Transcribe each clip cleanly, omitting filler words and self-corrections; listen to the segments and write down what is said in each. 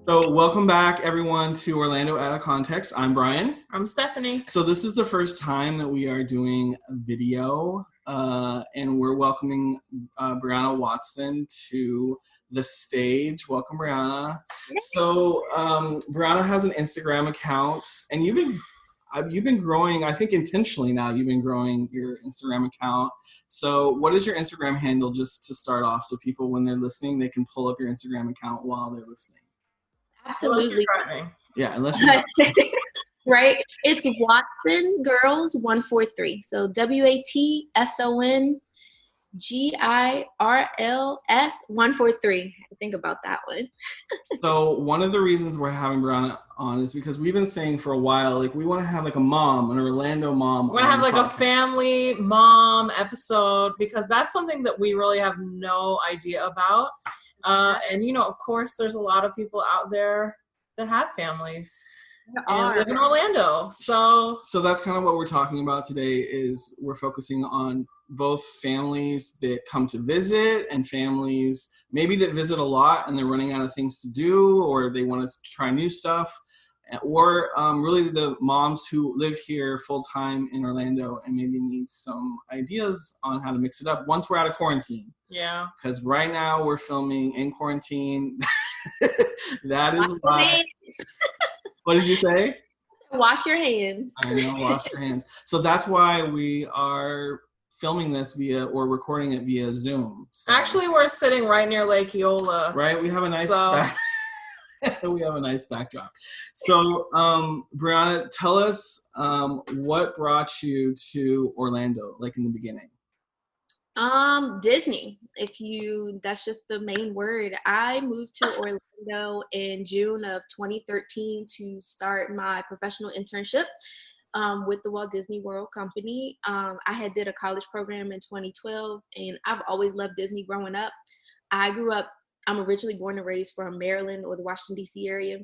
So welcome back, everyone, to Orlando Out of Context. I'm Brian. I'm Stephanie. So this is the first time that we are doing a video, and we're welcoming Brianna Watson to the stage. Welcome, Brianna. So Brianna has an Instagram account, and you've been growing, I think intentionally now, you've been growing your Instagram account. So what is your Instagram handle, just to start off, so people, when they're listening, they can pull up your Instagram account while they're listening? Absolutely. Yeah, unless you're right. It's Watson Girls 143. So WATSON GIRLS 143. Think about that one. So one of the reasons we're having Brianna on is because we've been saying for a while, like, we want to have like a mom, an Orlando mom. We're gonna have like a family mom episode, because that's something that we really have no idea about. And you know, of course, there's a lot of people out there that have families and live in Orlando. So that's kind of what we're talking about today. Is we're focusing on both families that come to visit and families maybe that visit a lot and they're running out of things to do, or they want to try new stuff, or really the moms who live here full time in Orlando and maybe need some ideas on how to mix it up once we're out of quarantine. Yeah. Because right now we're filming in quarantine. That is why. What did you say? Wash your hands. I know, wash your hands. So that's why we are filming this recording it via Zoom. So, actually, we're sitting right near Lake Eola. Right, we have a nice we have a nice backdrop. So, Brianna, tell us what brought you to Orlando, like in the beginning. Disney. That's just the main word. I moved to Orlando in June of 2013 to start my professional internship with the Walt Disney World Company. I had did a college program in 2012, and I've always loved Disney growing up. I'm originally born and raised from Maryland or the Washington, D.C. area,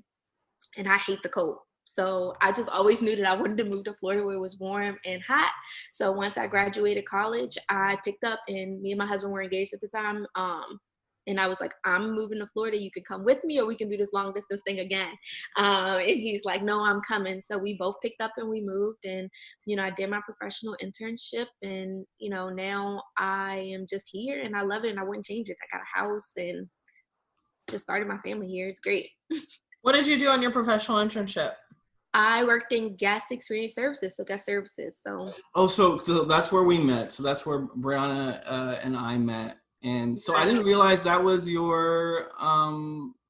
and I hate the cold. So I just always knew that I wanted to move to Florida where it was warm and hot. So once I graduated college, I picked up, and me and my husband were engaged at the time. And I was like, I'm moving to Florida. You can come with me, or we can do this long distance thing again. And he's like, no, I'm coming. So we both picked up and we moved, and, you know, I did my professional internship, and, you know, now I am just here and I love it and I wouldn't change it. I got a house and just started my family here. It's great. What did you do on your professional internship? I worked in guest experience services, so guest services. So that's where we met. So that's where Brianna and I met. And so I didn't realize that was your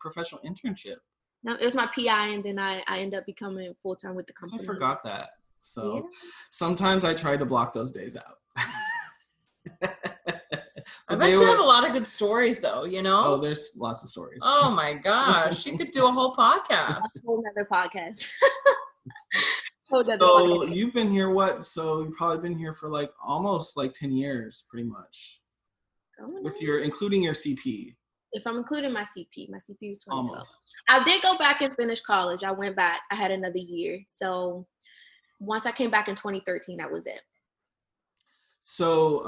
professional internship. No, it was my PI, and then I ended up becoming full-time with the company. I forgot that. So Sometimes I try to block those days out. I bet you have a lot of good stories, though, you know? Oh, there's lots of stories. Oh, my gosh. You could do a whole podcast. A whole nother podcast. So you've been here, So you've probably been here for almost 10 years, pretty much. Including your CP. If I'm including my CP was 2012. Almost. I did go back and finish college. I went back. I had another year. So once I came back in 2013, that was it. So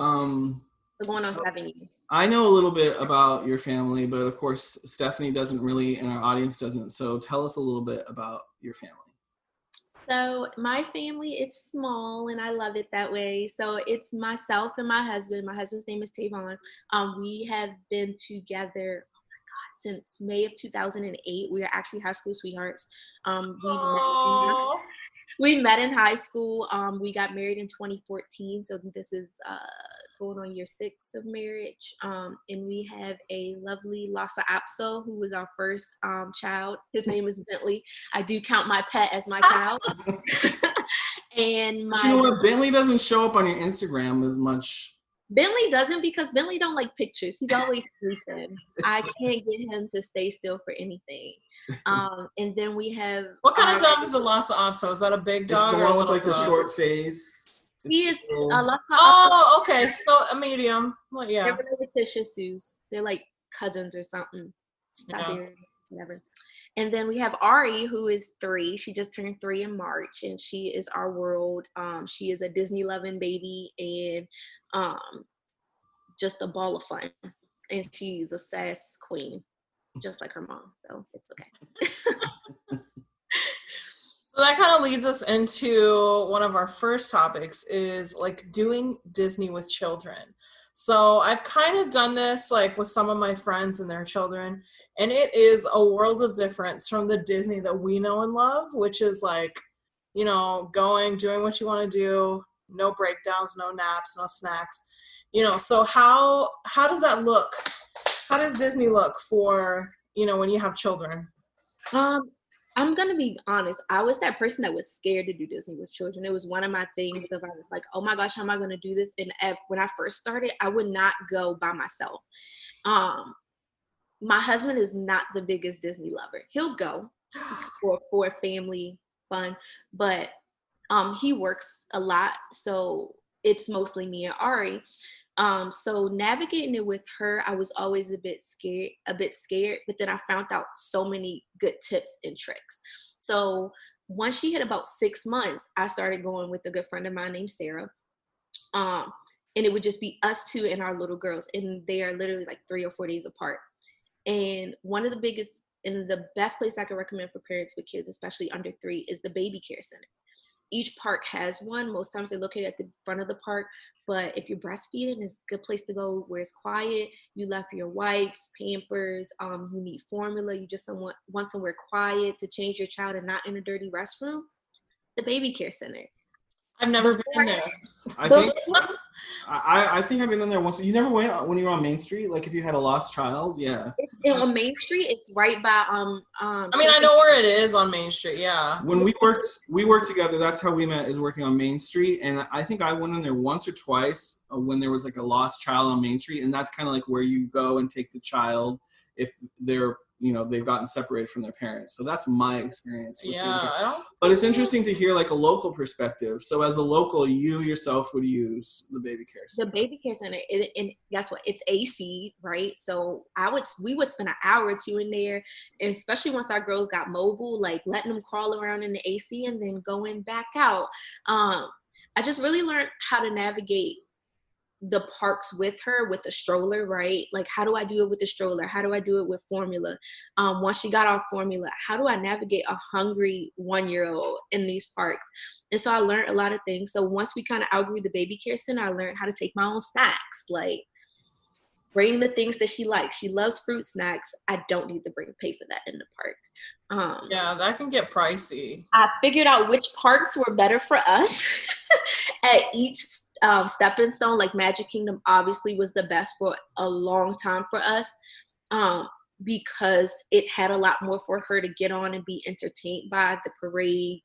going on 7 years. I know a little bit about your family, but of course Stephanie doesn't really, and our audience doesn't. So tell us a little bit about your family. So my family is small, and I love it that way. So it's myself and my husband. My husband's name is Tavon. We have been together, since May of 2008. We are actually high school sweethearts. We met in high school. We got married in 2014. So this is going on year 6 of marriage. And we have a lovely Lhasa Apso, who was our first child. His name is Bentley. I do count my pet as my child. And you know what? Bentley doesn't show up on your Instagram as much. Bentley doesn't, because Bentley don't like pictures. He's always sleeping. I can't get him to stay still for anything. And then we have... What kind of dog is a Lhasa Apso? Is that a big dog? It's the one with the short face. He is a Lhasa Apso. Oh, okay. So a medium. Well, yeah. They're related to Shih Tzus. They're like cousins or something. Whatever. And then we have Ari, who is 3. She just turned 3 in March, and she is our world. She is a Disney loving baby and just a ball of fun. And she's a sass queen, just like her mom. So it's okay. So that kind of leads us into one of our first topics, is like doing Disney with children. So I've kind of done this like with some of my friends and their children, and it is a world of difference from the Disney that we know and love, which is like, you know, going, doing what you want to do, no breakdowns, no naps, no snacks, you know. So how does that look? How does Disney look for, you know, when you have children? I'm gonna be honest. I was that person that was scared to do Disney with children. It was one of my things of, I was like, oh my gosh, how am I gonna do this? And when I first started, I would not go by myself. My husband is not the biggest Disney lover. He'll go for family fun, but he works a lot, so it's mostly me and Ari. So navigating it with her, I was always a bit scared, but then I found out so many good tips and tricks. So once she hit about 6 months, I started going with a good friend of mine named Sarah. And it would just be us two and our little girls, and they are literally like 3 or 4 days apart. And one of the biggest and the best place I can recommend for parents with kids, especially under 3, is the baby care center. Each park has one. Most times they're located at the front of the park, but if you're breastfeeding, it's a good place to go where it's quiet. You left your wipes, Pampers, you need formula, you just want somewhere quiet to change your child and not in a dirty restroom. The baby care center. I've never been there. I think I've been in there once. You never went when you were on Main Street? Like if you had a lost child? Yeah. On Main Street, it's right by I mean, I know where it is on Main Street, yeah. When we worked together, that's how we met, is working on Main Street. And I think I went in there once or twice when there was like a lost child on Main Street, and that's kind of like where you go and take the child if they're, you know, they've gotten separated from their parents. So that's my experience with but it's interesting to hear like a local perspective. So as a local, you yourself would use the baby care center. The baby care center, and guess what? It's AC, right? So we would spend an hour or two in there, and especially once our girls got mobile, like letting them crawl around in the AC and then going back out. I just really learned how to navigate the parks with her with the stroller, right? Like, how do I do it with the stroller? How do I do it with formula? Once she got off formula, how do I navigate a hungry 1-year-old in these parks? And so I learned a lot of things. So once we kind of outgrew the baby care center, I learned how to take my own snacks, like bring the things that she likes. She loves fruit snacks. I don't need to pay for that in the park. Yeah, that can get pricey. I figured out which parks were better for us at each stepping stone. Like Magic Kingdom obviously was the best for a long time for us, because it had a lot more for her to get on and be entertained by, the parades,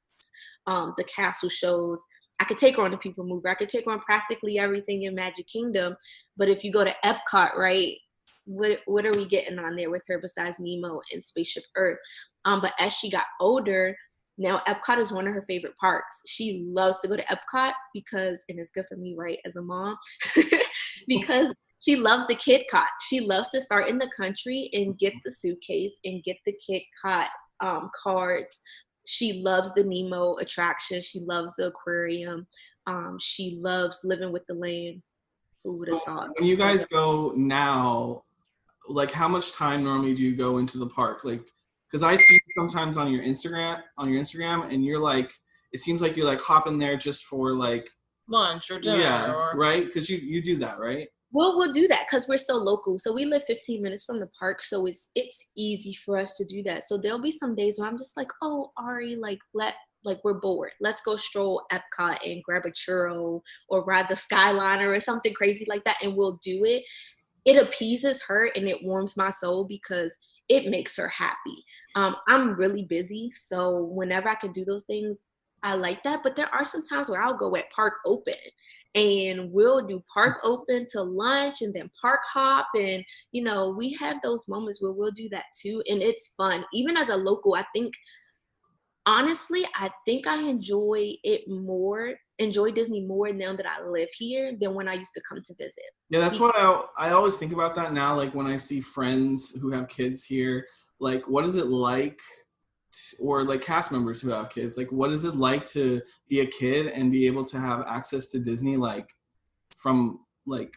the castle shows. I could take her on the People Mover. I could take her on practically everything in Magic Kingdom. But if you go to Epcot, right, what are we getting on there with her besides Nemo and Spaceship Earth? But as she got older, now Epcot is one of her favorite parks. She loves to go to Epcot because, and it's good for me, right, as a mom, because she loves the Kit Kat. She loves to start in the country and get the suitcase and get the Kit Kat cards. She loves the Nemo attraction. She loves the aquarium. She loves living with the land. Who would have thought? When you guys go now, like how much time normally do you go into the park? Like, because I see sometimes on your Instagram, and you're like, it seems like you're like hopping there just for like lunch or dinner. Yeah, right? Because you do that, right? We'll do that because we're so local. So we live 15 minutes from the park, so it's easy for us to do that. So there'll be some days where I'm just like, oh, Ari, like we're bored. Let's go stroll Epcot and grab a churro or ride the Skyliner or something crazy like that, and we'll do it. It appeases her and it warms my soul because it makes her happy. I'm really busy, so whenever I can do those things, I like that. But there are some times where I'll go at park open, and we'll do park open to lunch and then park hop. And, you know, we have those moments where we'll do that too. And it's fun. Even as a local, I think I enjoy Disney more now that I live here than when I used to come to visit. Yeah, that's what I always think about that now. Like when I see friends who have kids here, like, what is it like, or like cast members who have kids, like, what is it like to be a kid and be able to have access to Disney, like, from, like,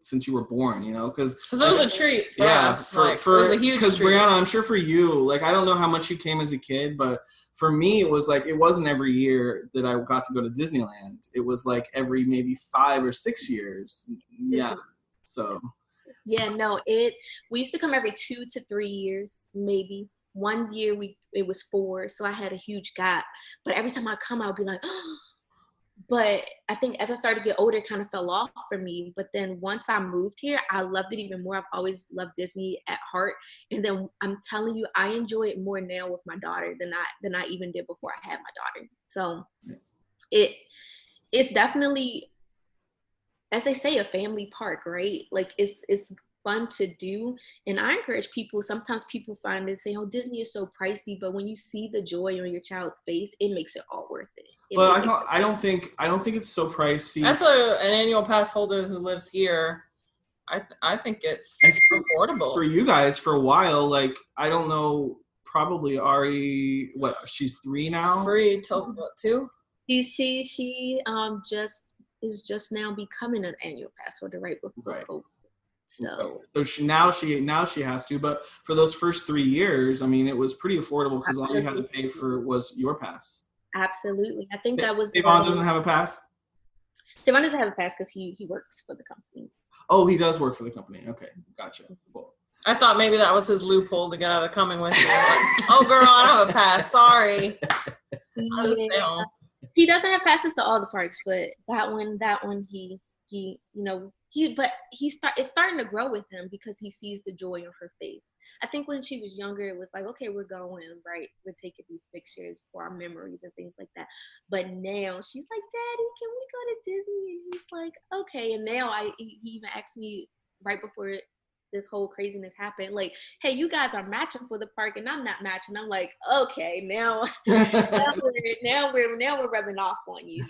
since you were born, you know? Because it was a treat for us. It was a huge treat. Because Brianna, I'm sure for you, like, I don't know how much you came as a kid, but for me, it was like, it wasn't every year that I got to go to Disneyland. It was like every maybe 5 or 6 years. Yeah. So. Yeah, no, we used to come every 2 to 3 years, maybe. One year it was 4, so I had a huge gap. But every time I come, I would be like, oh. But I think as I started to get older, it kind of fell off for me. But then once I moved here, I loved it even more. I've always loved Disney at heart. And then I'm telling you, I enjoy it more now with my daughter than I even did before I had my daughter. So it's definitely, as they say, a family park, right? Like it's fun to do. And I encourage people, sometimes people find and say, oh, Disney is so pricey, but when you see the joy on your child's face, it makes it all worth it. But I don't think it's so pricey. As an annual pass holder who lives here, I think it's affordable. For you guys, for a while, like, I don't know, probably Ari, what, she's 3 now? 3 till what, 2? She is just now becoming an annual pass holder right before COVID. So now she has to, but for those first 3 years, I mean, it was pretty affordable because all you had to pay for was your pass. Absolutely. I think that was. Javon doesn't have a pass? Javon doesn't have a pass because he works for the company. Oh, he does work for the company. Okay, gotcha. Cool. I thought maybe that was his loophole to get out of coming with you. Like, oh, girl, I don't have a pass. Sorry. I'll just stay home. He doesn't have passes to all the parks, but that one, he it's starting to grow with him because he sees the joy on her face. I think when she was younger, it was like, okay, we're going, right? We're taking these pictures for our memories and things like that. But now she's like, Daddy, can we go to Disney? And he's like, okay. And now he even asked me right before this whole craziness happened, like, hey, you guys are matching for the park and I'm not matching. I'm like, okay, now we're rubbing off on you.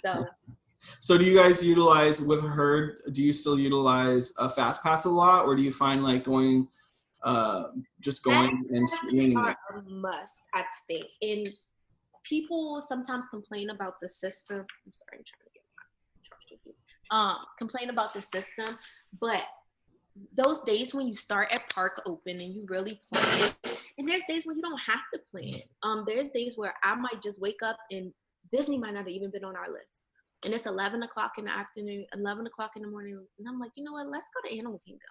So do you guys utilize, with her, do you still utilize a fast pass a lot, or do you find like going and swinging? A must, I think. And people sometimes complain about the system. I'm sorry, I'm trying to get my charger here. Complain about the system, but those days when you start at park open and you really plan, and there's days when you don't have to plan. There's days where I might just wake up and Disney might not have even been on our list. And it's 11 o'clock in the afternoon, 11 o'clock in the morning. And I'm like, you know what? Let's go to Animal Kingdom.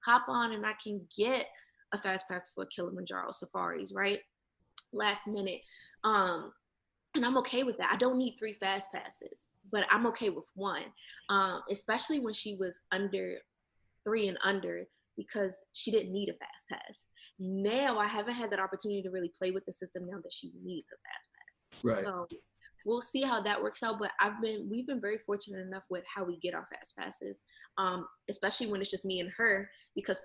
Hop on and I can get a fast pass for Kilimanjaro safaris, right? Last minute. And I'm okay with that. I don't need 3 fast passes, but I'm okay with 1. Especially when she was under 3 and under, because she didn't need a fast pass. Now I haven't had that opportunity to really play with the system now that she needs a fast pass. Right. So we'll see how that works out, but we've been very fortunate enough with how we get our fast passes, especially when it's just me and her, because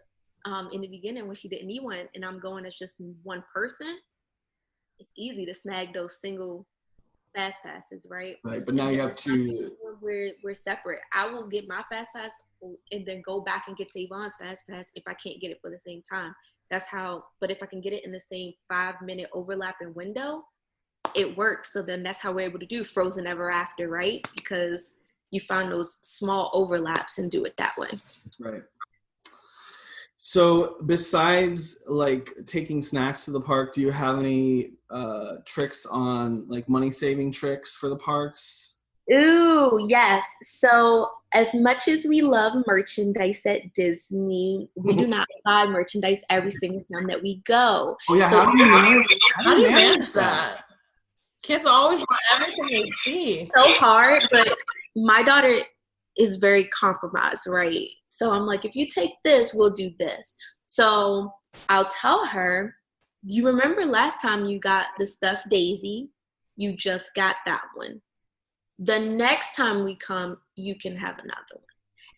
in the beginning when she didn't need one and I'm going as just one person, it's easy to snag those single fast passes, right? Right, but now you have to. We're separate. I will get my fast pass and then go back and get Tavon's fast pass if I can't get it for the same time. That's how. But if I can get it in the same 5-minute overlapping window, it works. So then that's how we're able to do Frozen Ever After, right? Because you find those small overlaps and do it that way. Right. So besides like taking snacks to the park, do you have any tricks on like money saving tricks for the parks? Ooh, yes. So as much as we love merchandise at Disney, we do not buy merchandise every single time that we go. Oh yeah, so how do you manage that? Kids always want everything they see. So hard, but my daughter is very compromised, right? So I'm like, if you take this, we'll do this. So I'll tell her, you remember last time you got the stuffed daisy? You just got that one. The next time we come, you can have another one.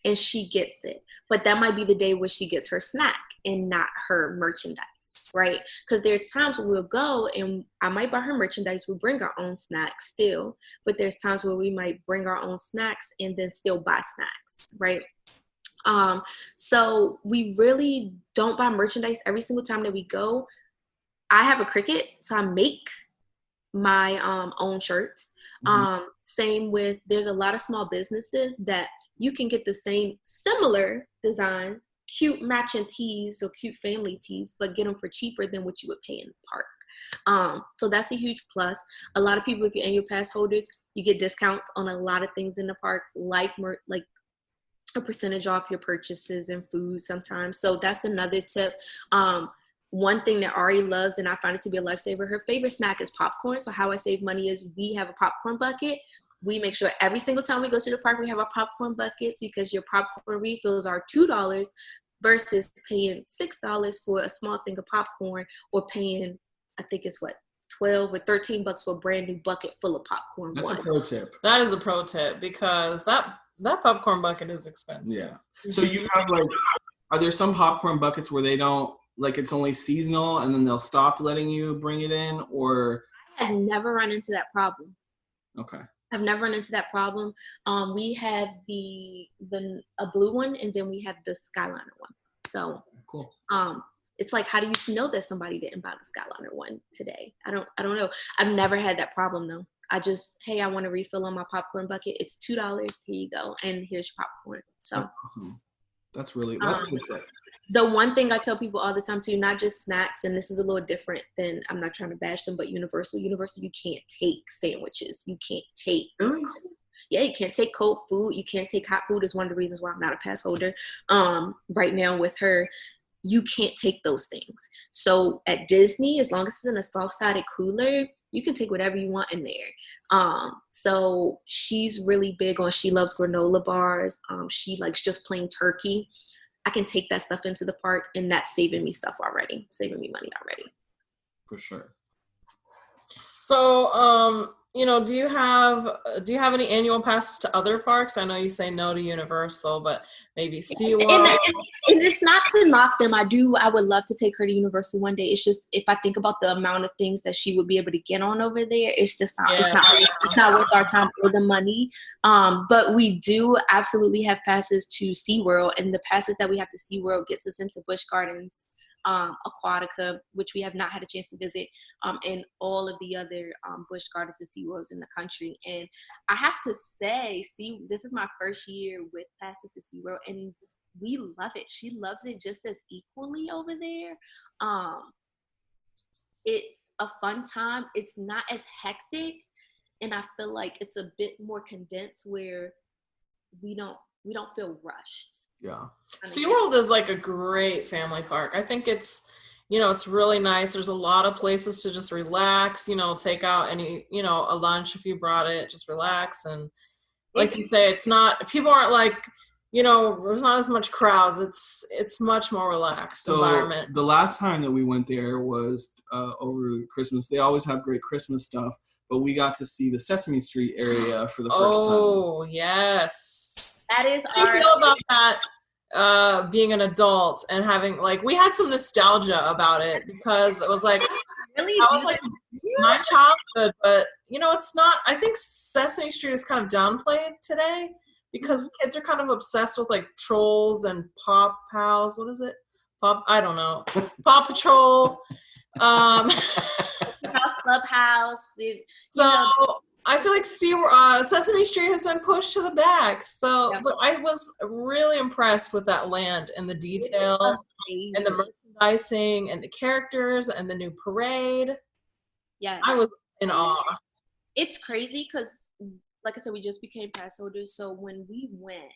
And she gets it. But that might be the day where she gets her snack and not her merchandise, right? Because there's times when we'll go and I might buy her merchandise. We'll bring our own snacks still. But there's times where we might bring our own snacks and then still buy snacks, right? So we really don't buy merchandise every single time that we go. I have a Cricut, so I make my own shirts. Same with, there's a lot of small businesses that you can get the same similar design, cute matching tees or cute family tees, but get them for cheaper than what you would pay in the park. So that's a huge plus. A lot of people, if you're annual pass holders, you get discounts on a lot of things in the parks, like a percentage off your purchases and food sometimes. So that's another tip. One thing that Ari loves, and I find it to be a lifesaver, her favorite snack is popcorn. So how I save money is we have a popcorn bucket. We make sure every single time we go to the park, we have our popcorn buckets, because your popcorn refills are $2 versus paying $6 for a small thing of popcorn, or paying, I think it's what, 12 or 13 bucks for a brand new bucket full of popcorn. That's a pro tip. That is a pro tip, because that popcorn bucket is expensive. Yeah. So you have like, are there some popcorn buckets where they don't, like it's only seasonal and then they'll stop letting you bring it in, or? I have never run into that problem. Okay. I've never run into that problem. We have a blue one, and then we have the Skyliner one. So cool. It's like, how do you know that somebody didn't buy the Skyliner one today? I don't know. I've never had that problem though. I just, hey, I want to refill on my popcorn bucket. It's $2. Here you go, and here's your popcorn. So that's awesome. That's a good tip. The one thing I tell people all the time too, not just snacks, and this is a little different than, I'm not trying to bash them, but Universal, you can't take sandwiches. You can't take you can't take cold food. You can't take hot food. Is one of the reasons why I'm not a pass holder right now with her. You can't take those things. So at Disney, as long as it's in a soft-sided cooler, you can take whatever you want in there. So she's really big on, she loves granola bars. She likes just plain turkey. I can take that stuff into the park, and that's saving me money already. For sure. So, do you have any annual passes to other parks? I know you say no to Universal, but maybe SeaWorld. And it's not to knock them. I would love to take her to Universal one day. It's just, if I think about the amount of things that she would be able to get on over there, it's just not, it's not worth our time or the money. But we do absolutely have passes to SeaWorld, and the passes that we have to SeaWorld gets us into Busch Gardens, Aquatica, which we have not had a chance to visit, and all of the other Busch Gardens and SeaWorlds in the country. And I have to say, this is my first year with passes to SeaWorld, and we love it. She loves it just as equally over there. It's a fun time. It's not as hectic, and I feel like it's a bit more condensed, where we don't feel rushed. Yeah. SeaWorld is like a great family park. I think it's really nice. There's a lot of places to just relax, take out any, a lunch if you brought it, just relax. And like you say, people aren't like, there's not as much crowds. It's much more relaxed environment. The last time that we went there was over Christmas. They always have great Christmas stuff, but we got to see the Sesame Street area for the first time. Oh, yes. That is How do you feel about that, being an adult and having, like, we had some nostalgia about it, because it was like, my childhood, but, it's not, I think Sesame Street is kind of downplayed today, because kids are kind of obsessed with, like, trolls and Pop Pals. What is it? I don't know. Paw Patrol. Clubhouse. I feel like Sesame Street has been pushed to the back. So, yeah. But I was really impressed with that land and the detail and the merchandising and the characters and the new parade. Yeah, I was in awe. It's crazy because, like I said, we just became pass holders. So when we went,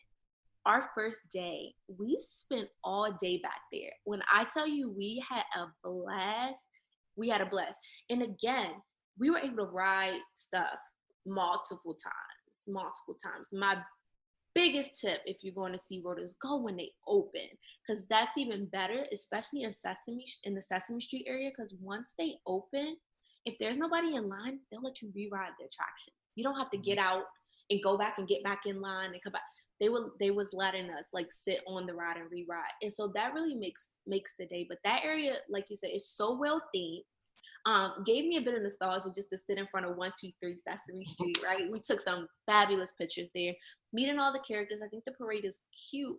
our first day, we spent all day back there. When I tell you we had a blast, And again, we were able to ride stuff multiple times. My biggest tip, if you're going to SeaWorld, is go when they open, because that's even better, especially in the Sesame Street area, because once they open, if there's nobody in line, they'll let you re-ride the attraction. You don't have to get out and go back and get back in line and come back. They was letting us like sit on the ride and re-ride, and so that really makes the day. But that area, like you said, is so well themed. Gave me a bit of nostalgia just to sit in front of 123 Sesame Street, right? We took some fabulous pictures there, meeting all the characters. I think the parade is cute,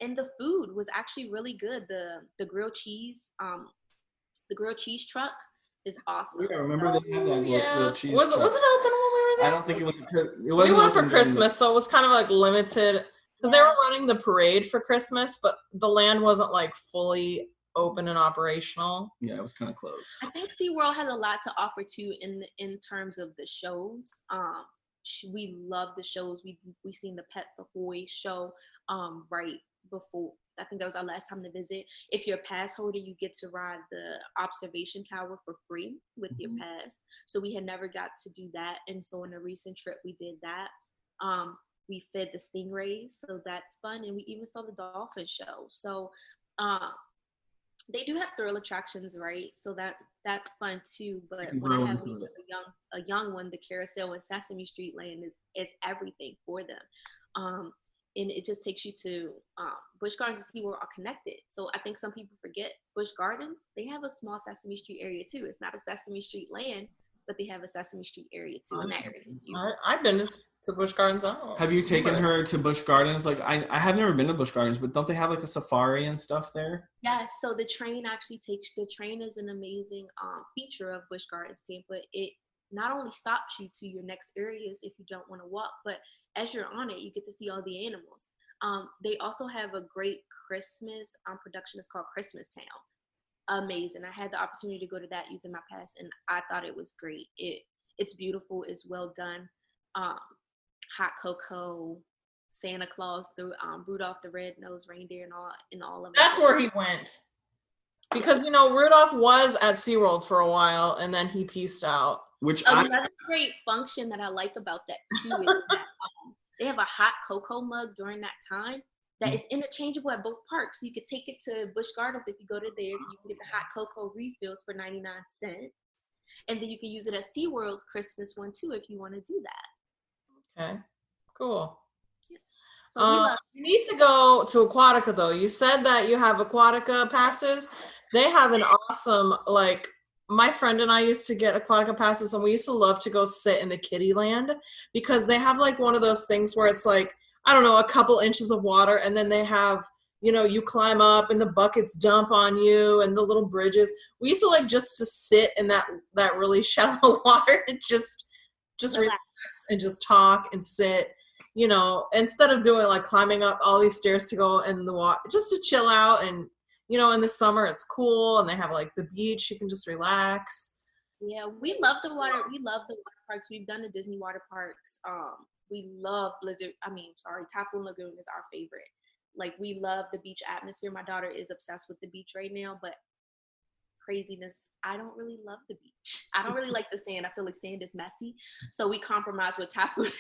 and the food was actually really good. The grilled cheese truck is awesome. Yeah, I remember they had that little cheese Was it truck. open when we were there? I don't think it was. It wasn't. We went for open during Christmas, so it was kind of like limited because they were running the parade for Christmas, but the land wasn't like fully open and operational. Yeah, it was kind of closed. I think SeaWorld has a lot to offer too in terms of the shows. We love the shows. We seen the Pets Ahoy show right before. I think that was our last time to visit. If you're a pass holder, you get to ride the observation tower for free with your pass. So we had never got to do that, and so on a recent trip we did that. We fed the stingrays, so that's fun, and we even saw the dolphin show. So they do have thrill attractions, right? So that's fun too. But when I have a young one, the carousel in Sesame Street land is everything for them. And it just takes you to Busch Gardens and SeaWorld are connected. So I think some people forget Busch Gardens. They have a small Sesame Street area too. It's not a Sesame Street land, but they have a Sesame Street area too. And that area is cute. I've been to Busch Gardens. Have you taken her to Busch Gardens? Like I have never been to Busch Gardens, but don't they have like a safari and stuff there? Yes. So the train is an amazing feature of Busch Gardens Tampa. It not only stops you to your next areas if you don't want to walk, but as you're on it, you get to see all the animals. They also have a great Christmas production. It's called Christmas Town. Amazing. I had the opportunity to go to that using my pass, and I thought it was great. It's beautiful. It's well done. Hot cocoa, Santa Claus, Rudolph the Red-Nosed Reindeer, and all of that. That's where he went. Because, Rudolph was at SeaWorld for a while, and then he peaced out. Another great function that I like about that too is that they have a hot cocoa mug during that time that is interchangeable at both parks. So you could take it to Busch Gardens if you go to theirs. You can get the hot cocoa refills for 99 cents. And then you can use it at SeaWorld's Christmas one too if you want to do that. Okay, cool. Yeah. So you need to go to Aquatica though. You said that you have Aquatica passes. They have an awesome, my friend and I used to get Aquatica passes, and we used to love to go sit in the kiddie land because they have one of those things where it's I don't know, a couple inches of water, and then they have, you climb up and the buckets dump on you and the little bridges. We used to just to sit in that really shallow water and just relax and just talk and sit, instead of doing climbing up all these stairs to go in the water, just to chill out. And in the summer it's cool, and they have the beach, you can just relax. Yeah, we love the water. We love the water parks. We've done the Disney water parks. We love Typhoon Lagoon is our favorite. We love the beach atmosphere. My daughter is obsessed with the beach right now, but craziness, I don't really love the beach. I don't really like the sand. I feel like sand is messy. So we compromise with Typhoon.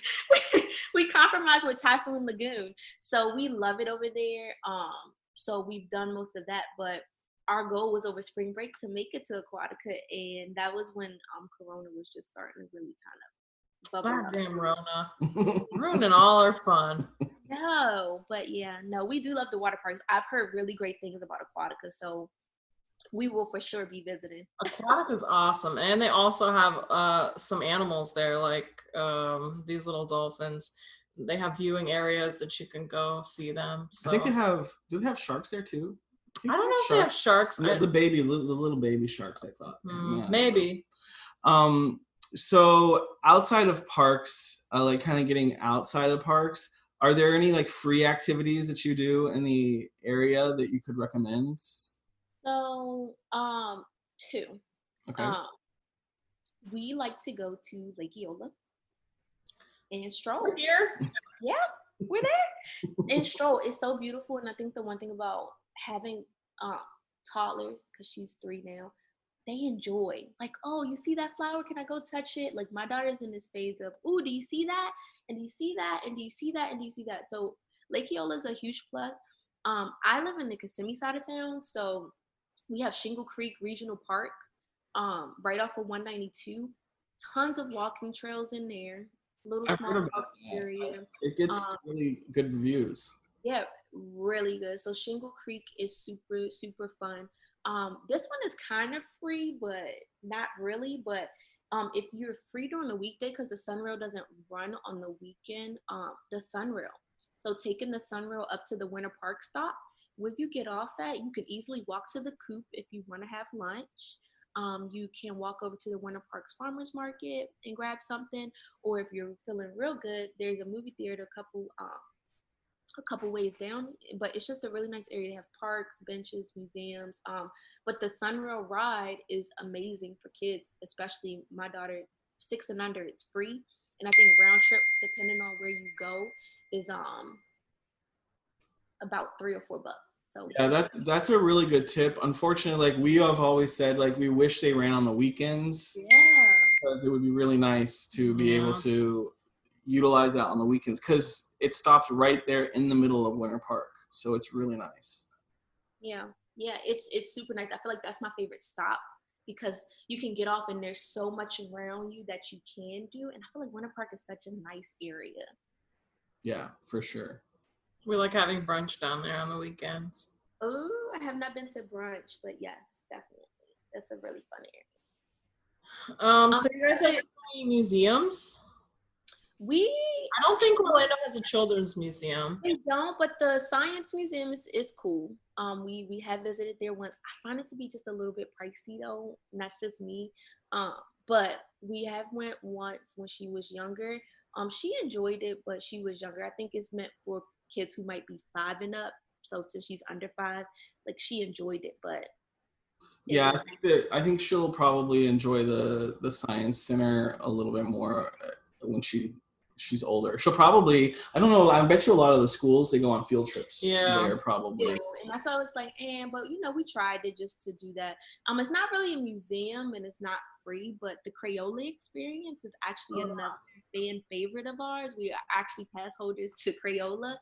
We compromise with Typhoon Lagoon. So we love it over there. So we've done most of that, but our goal was over spring break to make it to Aquatica, and that was when Corona was just starting to really kind of bubble up. Damn Rona. Ruining all our fun. No, but we do love the water parks. I've heard really great things about Aquatica, so we will for sure be visiting. Aquatica is awesome, and they also have some animals there, these little dolphins. They have viewing areas that you can go see them. So. I think do they have sharks there too? I don't know if they have sharks. The little baby sharks, I thought. Maybe. So outside of parks, kind of getting outside of parks, are there any free activities that you do in the area that you could recommend? So, two. Okay. We like to go to Lake Eola and stroll. We're here? Yeah, we're there. And stroll is so beautiful. And I think the one thing about having toddlers, because she's 3 now, they enjoy. Oh, you see that flower? Can I go touch it? My daughter's in this phase of, ooh, do you see that? And do you see that? And do you see that? And do you see that? So Lake Eola is a huge plus. I live in the Kissimmee side of town, so we have Shingle Creek Regional Park right off of 192. Tons of walking trails in there. Little small area. It gets really good reviews. Yeah, really good. So Shingle Creek is super, super fun. This one is kind of free, but not really. But if you're free during the weekday, because the Sunrail doesn't run on the weekend, the Sunrail. So taking the Sunrail up to the Winter Park stop, where you get off at, you can easily walk to the Coop if you want to have lunch. You can walk over to the Winter Parks Farmers Market and grab something, or if you're feeling real good, there's a movie theater a couple ways down, but it's just a really nice area. They have parks, benches, museums. But the Sunrail ride is amazing for kids, especially my daughter, 6 and under. It's free, and I think round trip, depending on where you go, is about $3 or $4. So Yeah, that's a really good tip. Unfortunately, like we have always said, like we wish they ran on the weekends. yeah, Because it would be really nice to be able to utilize that on the weekends, because it stops right there in the middle of Winter Park. So it's really nice. yeah, it's super nice. I feel like that's my favorite stop because you can get off and there's so much around you that you can do. And I feel like Winter Park is such a nice area. Yeah, for sure. We like having brunch down there on the weekends. Oh, I have not been to brunch, but yes, definitely. That's a really fun area. So you guys have any museums? I don't think Orlando has a children's museum. We don't, but the Science Museum is cool. We have visited there once. I find it to be just a little bit pricey though, and that's just me. But we have went once when she was younger. She enjoyed it, but she was younger. I think it's meant for kids who might be 5 and up. So since she's under 5, like she enjoyed it, but yeah, I think she'll probably enjoy the Science Center a little bit more when she's older. She'll probably, I don't know, I bet you a lot of the schools, they go on field trips there probably. Yeah, and that's why I was like, but we tried it just to do that. It's not really a museum and it's not free, but the Crayola Experience is actually another fan favorite of ours. We are actually pass holders to Crayola.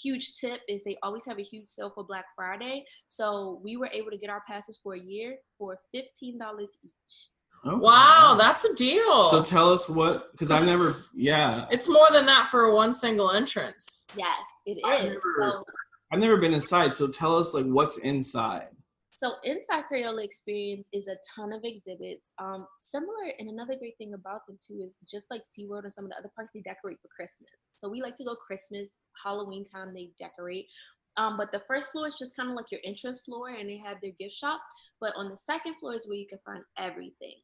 Huge tip is they always have a huge sale for Black Friday. So we were able to get our passes for a year for $15 each. Okay. Wow, that's a deal. So tell us what, because I've never, It's more than that for one single entrance. Yes, it is. I've never been inside, so tell us like what's inside. So inside Crayola Experience is a ton of exhibits. Similar, and another great thing about them too is just like SeaWorld and some of the other parks, they decorate for Christmas. So we like to go Christmas, Halloween time, they decorate. But the first floor is just kind of like your entrance floor and they have their gift shop. But on the second floor is where you can find everything.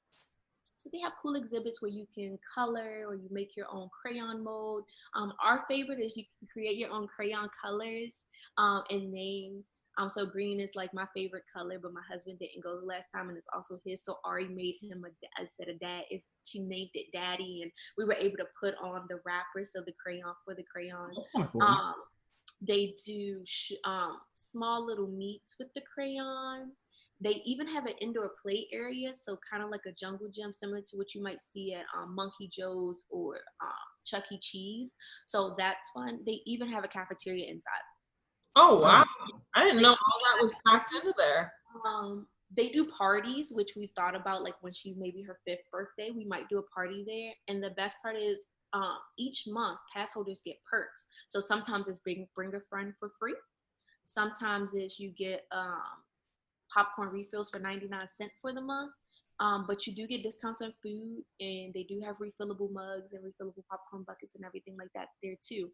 So they have cool exhibits where you can color or you make your own crayon mold. Our favorite is you can create your own crayon colors and names. So green is like my favorite color, but my husband didn't go the last time and it's also his. So Ari made him instead of dad, she named it Daddy, and we were able to put on the wrappers of the crayon for the crayon. That's kind of cool. They do small little meets with the crayons. They even have an indoor play area, so kind of like a jungle gym, similar to what you might see at Monkey Joe's or Chuck E. Cheese. So that's fun. They even have a cafeteria inside. Oh, wow. I didn't know all that was packed into there. They do parties, which we've thought about, like when she's maybe her 5th birthday, we might do a party there. And the best part is each month, pass holders get perks. So sometimes it's bring a friend for free. Sometimes it's you get popcorn refills for 99 cents for the month. But you do get discounts on food, and they do have refillable mugs and refillable popcorn buckets and everything like that there too.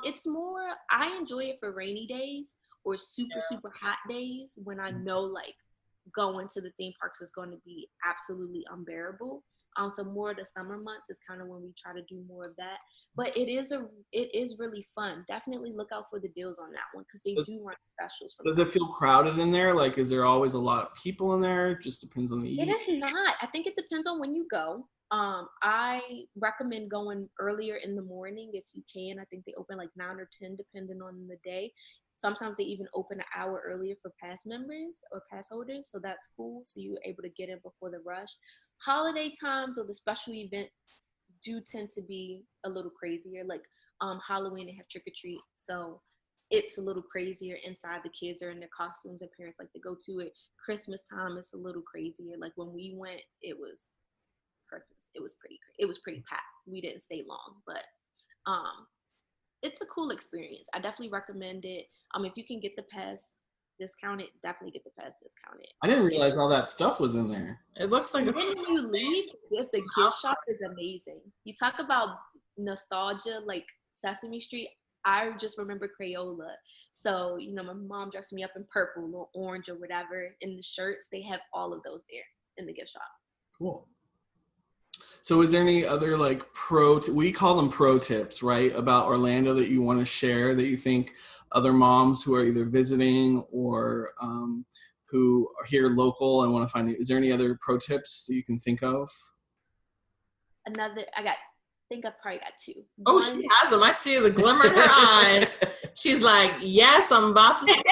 It's more, I enjoy it for rainy days or super hot days when I know like going to the theme parks is going to be absolutely unbearable. So more of the summer months is kind of when we try to do more of that. But it is really fun. Definitely look out for the deals on that one because they do run specials. Does it feel crowded in there? Like, is there always a lot of people in there? It just depends on the year. It is not. I think it depends on when you go. I recommend going earlier in the morning if you can. I think they open like 9 or 10 depending on the day. Sometimes they even open an hour earlier for pass members or pass holders, so that's cool. So you're able to get in before the rush. Holiday times or the special events do tend to be a little crazier. Like Halloween, they have trick or treat, so it's a little crazier inside. The kids are in their costumes and parents like to go to it. Christmas time, it's a little crazier. Like when we went, it was Christmas. It was pretty packed. We didn't stay long, but it's a cool experience. I definitely recommend it. If you can get the pass discounted, definitely get the pass discounted. I didn't realize all that stuff was in there. It looks like when you leave, the gift shop is amazing. You talk about nostalgia, like Sesame Street. I just remember Crayola. So, you know, my mom dressed me up in purple or orange or whatever. In the shirts, they have all of those there in the gift shop. Cool. So is there any other like we call them pro tips, right, about Orlando that you want to share that you think other moms who are either visiting or who are here local and want to find it? Is there any other pro tips that you can think of? I think I probably got two. Oh, she has them. I see the glimmer in her eyes. She's like, yes, I'm about to say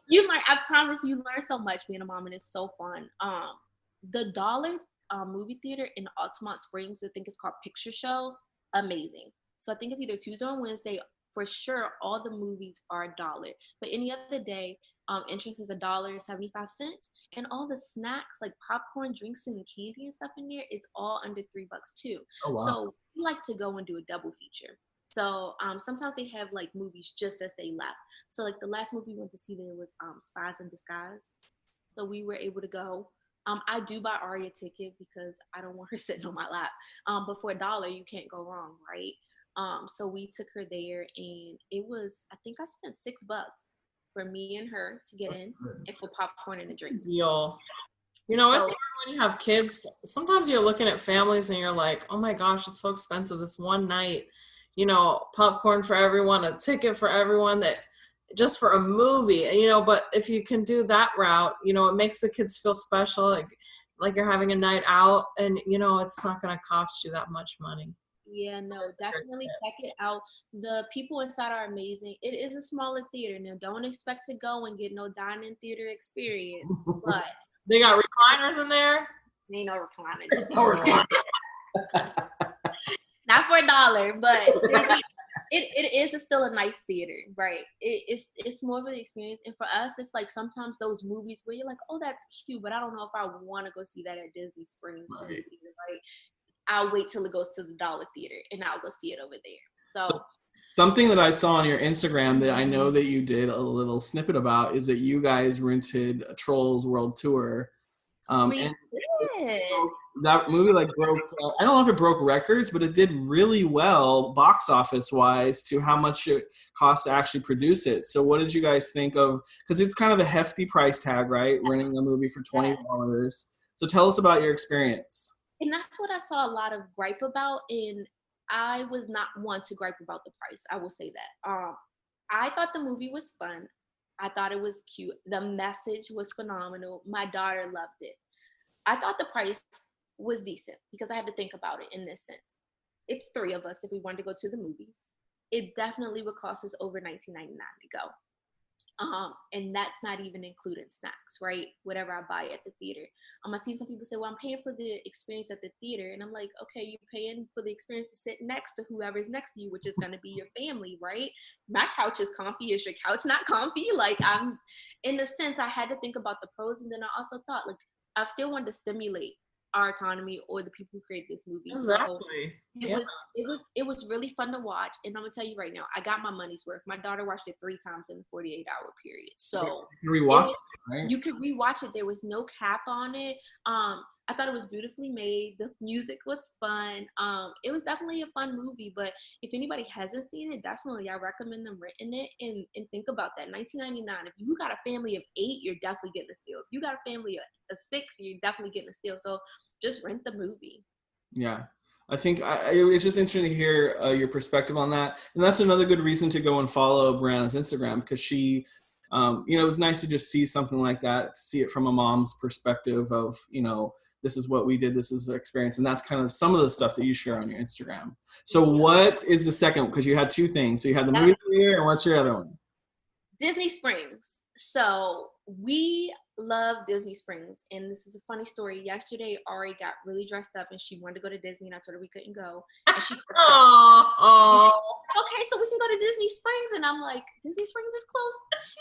it. I promise you learn so much being a mom, and it's so fun. The Dollar movie theater in Altamont Springs, I think it's called Picture Show. Amazing. So I think it's either Tuesday or Wednesday. For sure, all the movies are $1. But any other day, entrance is $1.75, and all the snacks like popcorn, drinks, and candy and stuff in there, it's all under $3 too. Oh, wow. So we like to go and do a double feature. So sometimes they have like movies just as they left. So like the last movie we went to see there was Spies in Disguise. So we were able to go. I do buy Ari a ticket because I don't want her sitting on my lap. But for $1, you can't go wrong, right? So we took her there, and it was, I think I spent $6 for me and her to get in, and for popcorn and a drink. Deal. You know, so, when you have kids, sometimes you're looking at families and you're like, oh my gosh, it's so expensive this one night. You know, popcorn for everyone, a ticket for everyone, that just for a movie, you know. But if you can do that route, you know, it makes the kids feel special, like you're having a night out, and you know, it's not going to cost you that much money. Yeah, no, definitely check it out. The people inside are amazing. It is a smaller theater. Now, don't expect to go and get no dining theater experience, but they got recliners in there. There ain't no recliners. Not for $1, but it is still a nice theater, right? It's more of an experience, and for us, it's like sometimes those movies where you're like, oh, that's cute, but I don't know if I want to go see that at Disney Springs, right? I'll wait till it goes to the Dollar Theater, and I'll go see it over there. So something that I saw on your Instagram that I know that you did a little snippet about is that you guys rented a Trolls World Tour. We did. That movie broke, I don't know if it broke records, but it did really well box office wise to how much it costs to actually produce it. So what did you guys think of, because it's kind of a hefty price tag, right? Renting a movie for $20. So tell us about your experience. And that's what I saw a lot of gripe about, and I was not one to gripe about the price. I will say that. I thought the movie was fun. I thought it was cute. The message was phenomenal. My daughter loved it. I thought the price was decent because I had to think about it in this sense. It's 3 of us if we wanted to go to the movies. It definitely would cost us over $19.99 to go. And that's not even including snacks, right? Whatever I buy at the theater. I see some people say, well, I'm paying for the experience at the theater. And I'm like, okay, you're paying for the experience to sit next to whoever's next to you, which is going to be your family, right? My couch is comfy. Is your couch not comfy? Like, I'm, in a sense, I had to think about the pros. And then I also thought, like, I still wanted to stimulate our economy or the people who created this movie. Exactly. So it was really fun to watch. And I'm gonna tell you right now, I got my money's worth. My daughter watched it 3 times in a 48-hour period. So you could rewatch it. There was no cap on it. I thought it was beautifully made. The music was fun. It was definitely a fun movie. But if anybody hasn't seen it, definitely I recommend them renting it and think about that. $19.99. If you got a family of 8, you're definitely getting a steal. If you got a family of 6, you're definitely getting a steal. So just rent the movie. Yeah. I think it's just interesting to hear your perspective on that. And that's another good reason to go and follow Brianna's Instagram, because she, it was nice to just see something like that, to see it from a mom's perspective of, this is what we did, this is the experience. And that's kind of some of the stuff that you share on your Instagram. So what is the second? Because you had 2 things. So you had the movie theater, and what's your other one? Disney Springs. So we love Disney Springs. And this is a funny story. Yesterday, Ari got really dressed up and she wanted to go to Disney, and I told her we couldn't go. And she okay, so we can go to Disney Springs. And I'm like, Disney Springs is close.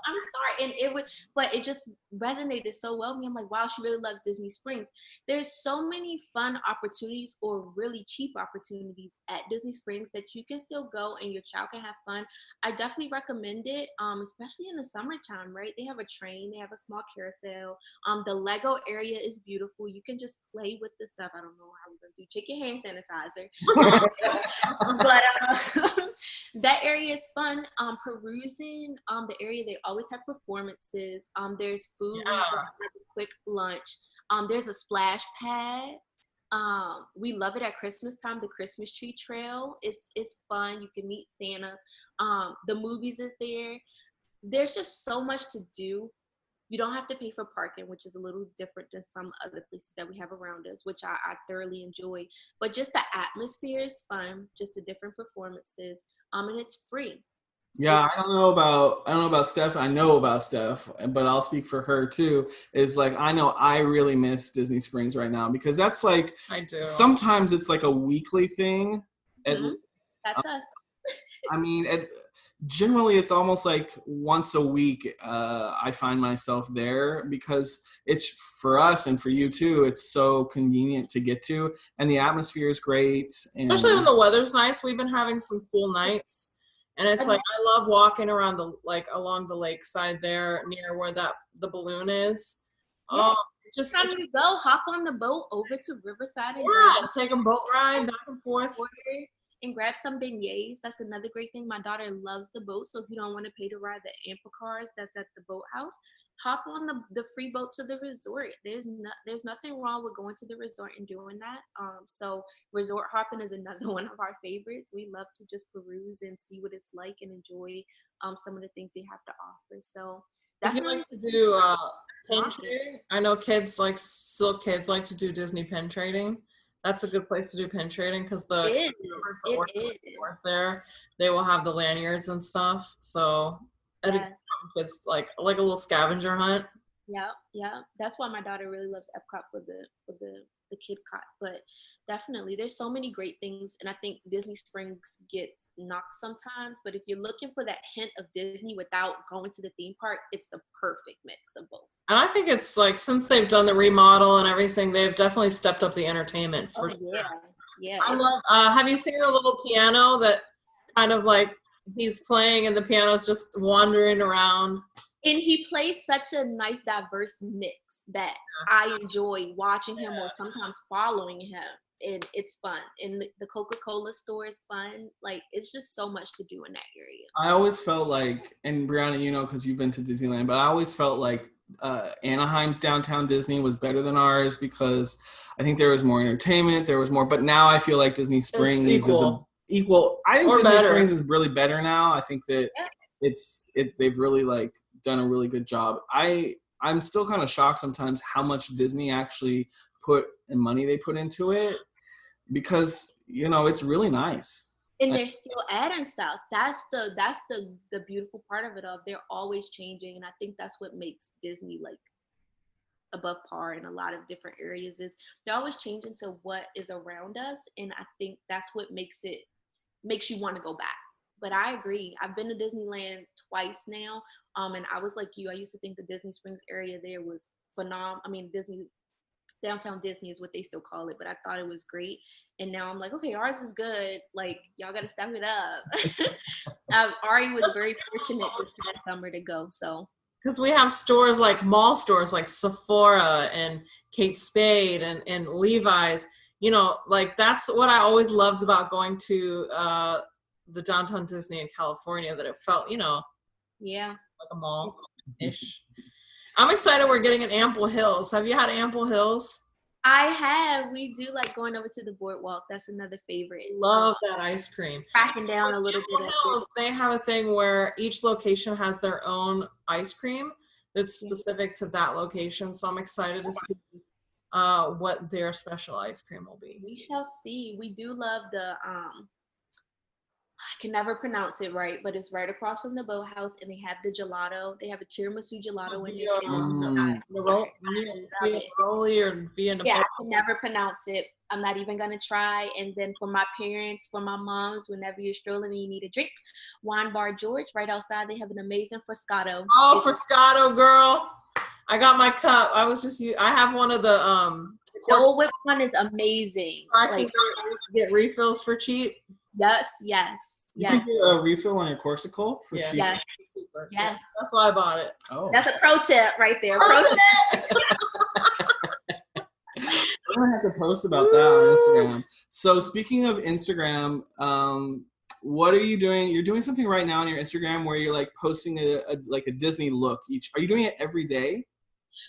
I'm sorry. And but it just resonated so well with me. I'm like, wow, she really loves Disney Springs. There's so many fun opportunities or really cheap opportunities at Disney Springs that you can still go and your child can have fun. I definitely recommend it, especially in the summertime, right? They have a train, they have a small carousel. The Lego area is beautiful. You can just play with the stuff. I don't know how we're going to do. Take your hand sanitizer. But that area is fun. Perusing the area, they always have performances. There's food. Yeah. We have a quick lunch. There's a splash pad. We love it at Christmas time. The Christmas tree trail is fun. You can meet Santa. The movies is there. There's just so much to do. You don't have to pay for parking, which is a little different than some other places that we have around us, which I thoroughly enjoy. But just the atmosphere is fun, just the different performances, and it's free. Yeah, I don't know about Steph. I know about Steph, but I'll speak for her too. Is like I know I really miss Disney Springs right now because that's like I do. sometimes it's like a weekly thing. Mm-hmm. That's us. I mean, generally it's almost like once a week I find myself there because it's for us and for you too. It's so convenient to get to, and the atmosphere is great. And especially when the weather's nice. We've been having some cool nights. And it's like I love walking around along the lakeside there near where the balloon is. Yeah. Oh, just time you go, hop on the boat over to Riverside and take a boat ride back and forth and grab some beignets. That's another great thing. My daughter loves the boat, so if you don't want to pay to ride the Amper cars that's at the boathouse, hop on the free boat to the resort. There's nothing wrong with going to the resort and doing that. So resort hopping is another one of our favorites. We love to just peruse and see what it's like and enjoy some of the things they have to offer. So definitely like to do pin trading. I know kids like to do Disney pin trading. That's a good place to do pin trading because the there they will have the lanyards and stuff. So it's like a little scavenger hunt. Yeah. That's why my daughter really loves Epcot for the kid cot. But definitely, there's so many great things, and I think Disney Springs gets knocked sometimes. But if you're looking for that hint of Disney without going to the theme park, it's the perfect mix of both. And I think it's like since they've done the remodel and everything, they've definitely stepped up the entertainment for sure. Yeah. I love. Have you seen the little piano that kind of like he's playing and the piano's just wandering around? And he plays such a nice, diverse mix that I enjoy watching him or sometimes following him. And it's fun. And the Coca-Cola store is fun. Like, it's just so much to do in that area. I always felt like, and Brianna, you know, because you've been to Disneyland, but I always felt like Anaheim's downtown Disney was better than ours because I think there was more entertainment, there was more, but now I feel like Disney Springs is equal. I think Disney Springs is really better now. I think that they've really like done a really good job. I'm still kind of shocked sometimes how much Disney actually put and money they put into it because, you know, it's really nice. And they're still adding stuff. That's the beautiful part of it all. They're always changing, and I think that's what makes Disney like above par in a lot of different areas is they're always changing to what is around us, and I think that's what makes you want to go back. But I agree. I've been to Disneyland twice now, and I was like you. I used to think the Disney Springs area there was phenomenal. I mean, downtown Disney is what they still call it, but I thought it was great. And now I'm like, okay, ours is good. Like, y'all got to step it up. Ari was very fortunate this past summer to go. So because we have stores like mall stores like Sephora and Kate Spade and Levi's. You know, like that's what I always loved about going to the downtown Disney in California, that it felt, you know, like a mall-ish. I'm excited we're getting an Ample Hills. Have you had Ample Hills? I have. We do like going over to the boardwalk. That's another favorite. Love that ice cream. Cracking down a little bit. Hills, they have a thing where each location has their own ice cream that's specific to that location. So I'm excited to see what their special ice cream will be. We shall see. We do love the I can never pronounce it right, but it's right across from the boathouse, and they have the gelato. They have a tiramisu gelato in it. I can never pronounce it. I'm not even gonna try. And then for my parents, for my moms, whenever you're strolling and you need a drink, Wine Bar George, right outside, they have an amazing Froscato. Oh, Froscato, girl. I got my cup. I have one of the Dole Whip one is amazing. I can get refills for cheap. Yes. You can get a refill on your Corsicle for cheap. Yes. That's why I bought it. Oh. That's a pro tip right there. Pro tip. I'm gonna have to post about that on Instagram. So speaking of Instagram, what are you doing? You're doing something right now on your Instagram where you're like posting a Disney look each. Are you doing it every day?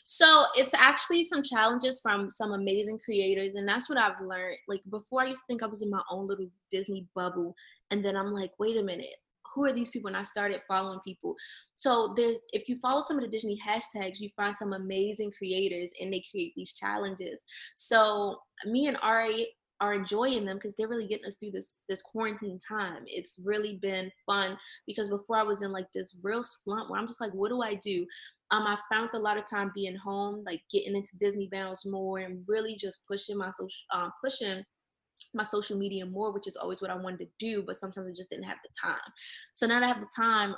So it's actually some challenges from some amazing creators, and that's what I've learned. Like before, I used to think I was in my own little Disney bubble, and then I'm like, wait a minute, who are these people? And I started following people. So if you follow some of the Disney hashtags, you find some amazing creators, and they create these challenges. So me and Ari are enjoying them because they're really getting us through this quarantine time. It's really been fun because before I was in like this real slump where I'm just like, what do I do? I found a lot of time being home, like getting into Disney Bounds more and really just pushing my social media more, which is always what I wanted to do, but sometimes I just didn't have the time. So now that I have the time,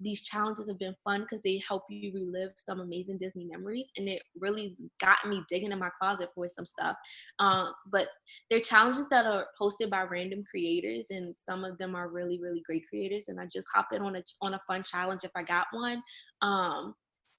these challenges have been fun because they help you relive some amazing Disney memories, and it really got me digging in my closet for some stuff. But they're challenges that are posted by random creators, and some of them are really, really great creators, and I just hop in on a fun challenge if I got one.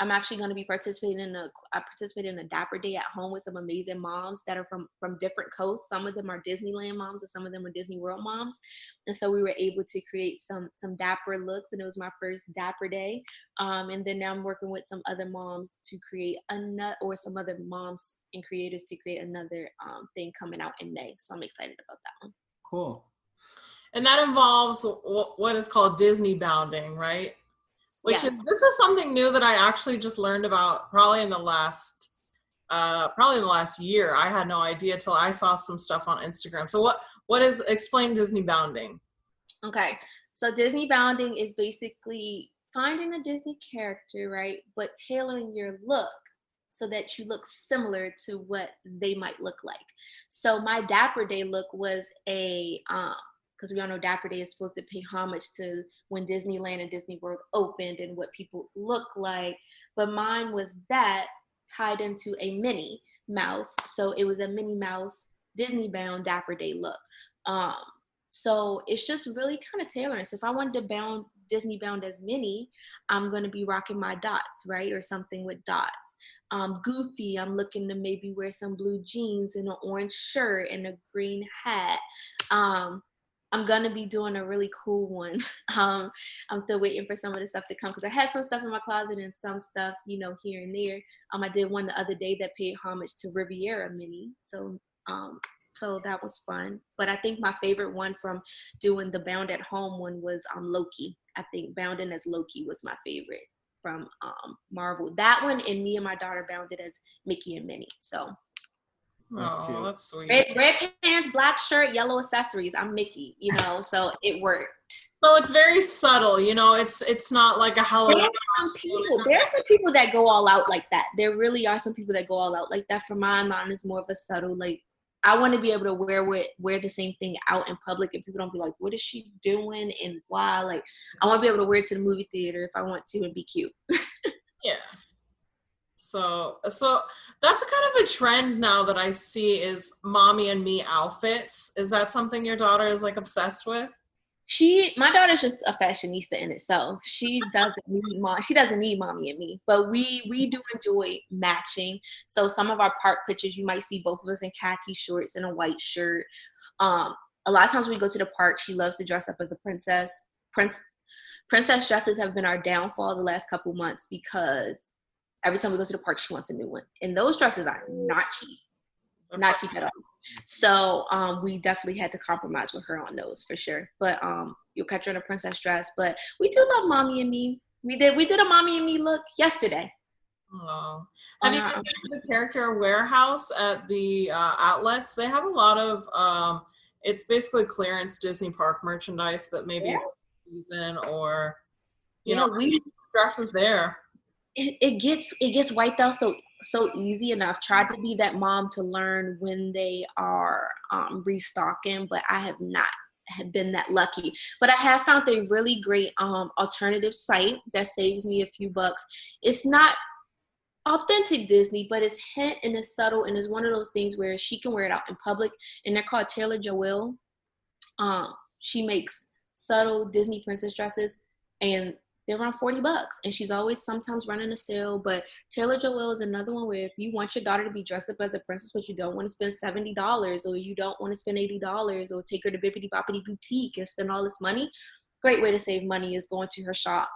I'm actually going to be participating I participated in a Dapper Day at home with some amazing moms that are from different coasts. Some of them are Disneyland moms and some of them are Disney World moms. And so we were able to create some Dapper looks, and it was my first Dapper Day. And then now I'm working with some other moms to create some other moms and creators to create another thing coming out in May. So I'm excited about that one. Cool. And that involves what is called Disney bounding, right? This is something new that I actually just learned about probably in the last year. I had no idea till I saw some stuff on Instagram. So explain Disney bounding? Okay. So Disney bounding is basically finding a Disney character, right? But tailoring your look so that you look similar to what they might look like. So my Dapper Day look was because we all know Dapper Day is supposed to pay homage to when Disneyland and Disney World opened and what people look like. But mine was that tied into a Minnie Mouse. So it was a Minnie Mouse Disney bound Dapper Day look. So it's just really kind of tailoring. So if I wanted to Disney bound as Minnie, I'm going to be rocking my dots, right? Or something with dots. Goofy, I'm looking to maybe wear some blue jeans and an orange shirt and a green hat. I'm going to be doing a really cool one. I'm still waiting for some of the stuff to come because I had some stuff in my closet and some stuff, here and there. I did one the other day that paid homage to Riviera Minnie. So that was fun. But I think my favorite one from doing the Bound at Home one was Loki. I think Bounding as Loki was my favorite from Marvel. That one, and me and my daughter bounded as Mickey and Minnie. So. That's cute. That's sweet. Red pants, black shirt, yellow accessories. I'm Mickey, so it worked. So it's very subtle, it's not like a Halloween. There are some people that go all out like that. There really are some people that go all out like that. For mine is more of a subtle, like, I want to be able to wear the same thing out in public and people don't be like, what is she doing and why? Like, I want to be able to wear it to the movie theater if I want to and be cute. Yeah. So that's kind of a trend now that I see is mommy and me outfits. Is that something your daughter is like obsessed with? My daughter's just a fashionista in itself. She doesn't need mommy and me, but we do enjoy matching. So some of our park pictures, you might see both of us in khaki shorts and a white shirt. A lot of times when we go to the park, she loves to dress up as a princess. Princess dresses have been our downfall the last couple months because every time we go to the park, she wants a new one. And those dresses are not cheap. Not cheap at all. So we definitely had to compromise with her on those for sure. But you'll catch her in a princess dress. But we do love mommy and me. We did a mommy and me look yesterday. Oh. Have you been to the character warehouse at the outlets? They have a lot of it's basically clearance Disney park merchandise that maybe is season or we dresses there. It gets wiped out so so easy, and I've tried to be that mom to learn when they are restocking, but I have not have been that lucky. But I have found a really great alternative site that saves me a few bucks. It's not authentic Disney, but it's hint and it's subtle, and it's one of those things where she can wear it out in public, and they're called Taylor Joelle. She makes subtle Disney princess dresses, and they're around $40, and she's always sometimes running a sale. But Taylor Joelle is another one where if you want your daughter to be dressed up as a princess, but you don't want to spend $70, or you don't want to spend $80, or take her to Bippity Boppity Boutique and spend all this money, great way to save money is going to her shop.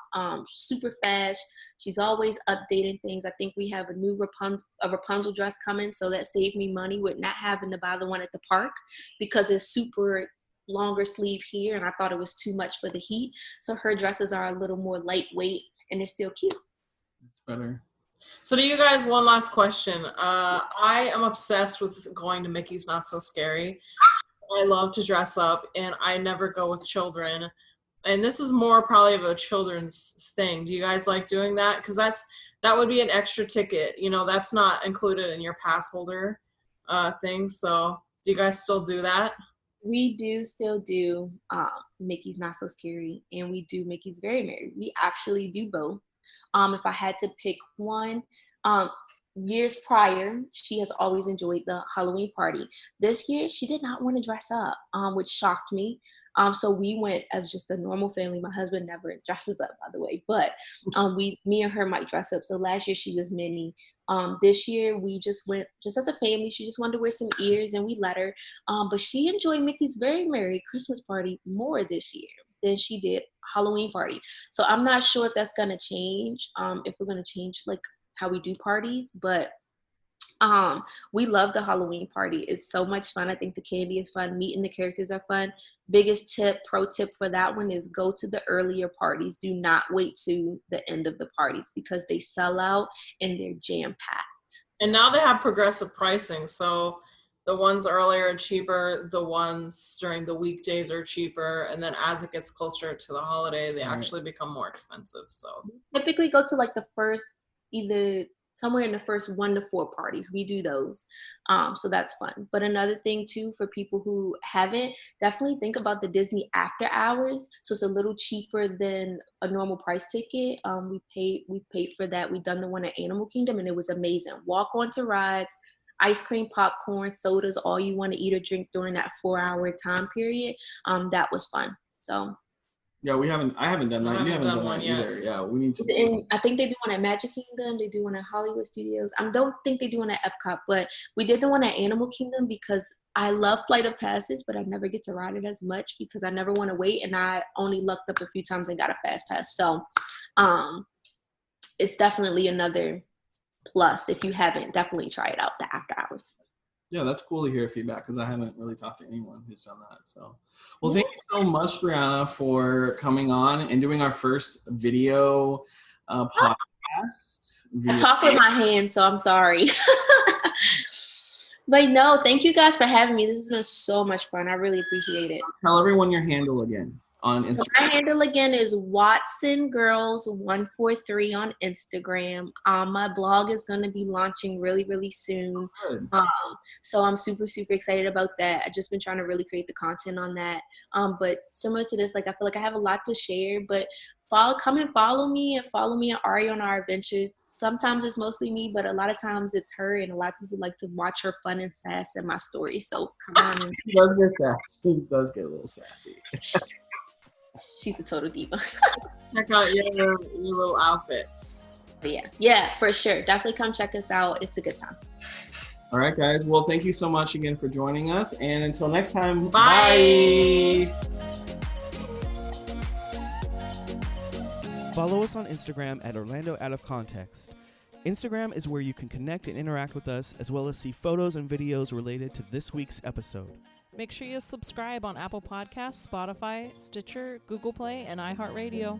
Super fast. She's always updating things. I think we have a new Rapunzel dress coming, so that saved me money with not having to buy the one at the park, because it's super longer sleeve here, and I thought it was too much for the heat. So her dresses are a little more lightweight, and they're still cute. It's better. So do you guys, one last question. I am obsessed with going to Mickey's Not So Scary. I love to dress up, and I never go with children. And this is more probably of a children's thing. Do you guys like doing that? Because that would be an extra ticket. You know, that's not included in your pass holder thing. So do you guys still do that? We do still do Mickey's Not So Scary, and we do Mickey's Very Merry. We actually do both. If I had to pick one, years prior, she has always enjoyed the Halloween party. This year, she did not want to dress up, which shocked me. So we went as just a normal family. My husband never dresses up, by the way, but me and her might dress up. So last year she was Minnie. This year we just went just as a family. She just wanted to wear some ears, and we let her. But she enjoyed Mickey's Very Merry Christmas party more this year than she did Halloween party. So I'm not sure if that's gonna change. If we're gonna change like how we do parties, but we love the Halloween party. It's so much fun. I think the candy is fun. Meeting the characters are fun. Biggest pro tip for that one is go to the earlier parties. Do not wait to the end of the parties, because they sell out and they're jam-packed. And now they have progressive pricing. So the ones earlier are cheaper. The ones during the weekdays are cheaper. And then as it gets closer to the holiday, they actually become more expensive. So typically go to like the first, either somewhere in the first 1 to 4 parties. We do those. So that's fun. But another thing too, for people who haven't, definitely think about the Disney after hours. So it's a little cheaper than a normal price ticket. We paid for that. We done the one at Animal Kingdom, and it was amazing. Walk onto rides, ice cream, popcorn, sodas, all you want to eat or drink during that 4-hour time period. That was fun. So yeah, I haven't done that. You haven't done that either. Yeah, we need to. And I think they do one at Magic Kingdom. They do one at Hollywood Studios. I don't think they do one at Epcot, but we did the one at Animal Kingdom because I love Flight of Passage, but I never get to ride it as much because I never want to wait, and I only lucked up a few times and got a fast pass. So it's definitely another plus. If you haven't, definitely try it out, the after hours. Yeah, that's cool to hear feedback, because I haven't really talked to anyone who's done that. So, well, thank you so much, Brianna, for coming on and doing our first video podcast. I talk with my hands, so I'm sorry. But no, thank you guys for having me. This has been so much fun. I really appreciate it. Tell everyone your handle again on Instagram. So my handle again is WatsonGirls143 on Instagram. My blog is going to be launching really, really soon. So I'm super, super excited about that. I've just been trying to really create the content on that. But similar to this, like I feel like I have a lot to share, but come and follow me and Ari on our adventures. Sometimes it's mostly me, but a lot of times it's her, and a lot of people like to watch her fun and sass in my stories. So come on. She does get sassy. She does get a little sassy. She's a total diva. Check out your little outfits. Yeah, for sure. Definitely come check us out. It's a good time. All right, guys. Well, thank you so much again for joining us. And until next time, bye. Follow us on Instagram at Orlando Out of Context. Instagram is where you can connect and interact with us, as well as see photos and videos related to this week's episode. Make sure you subscribe on Apple Podcasts, Spotify, Stitcher, Google Play, and iHeartRadio.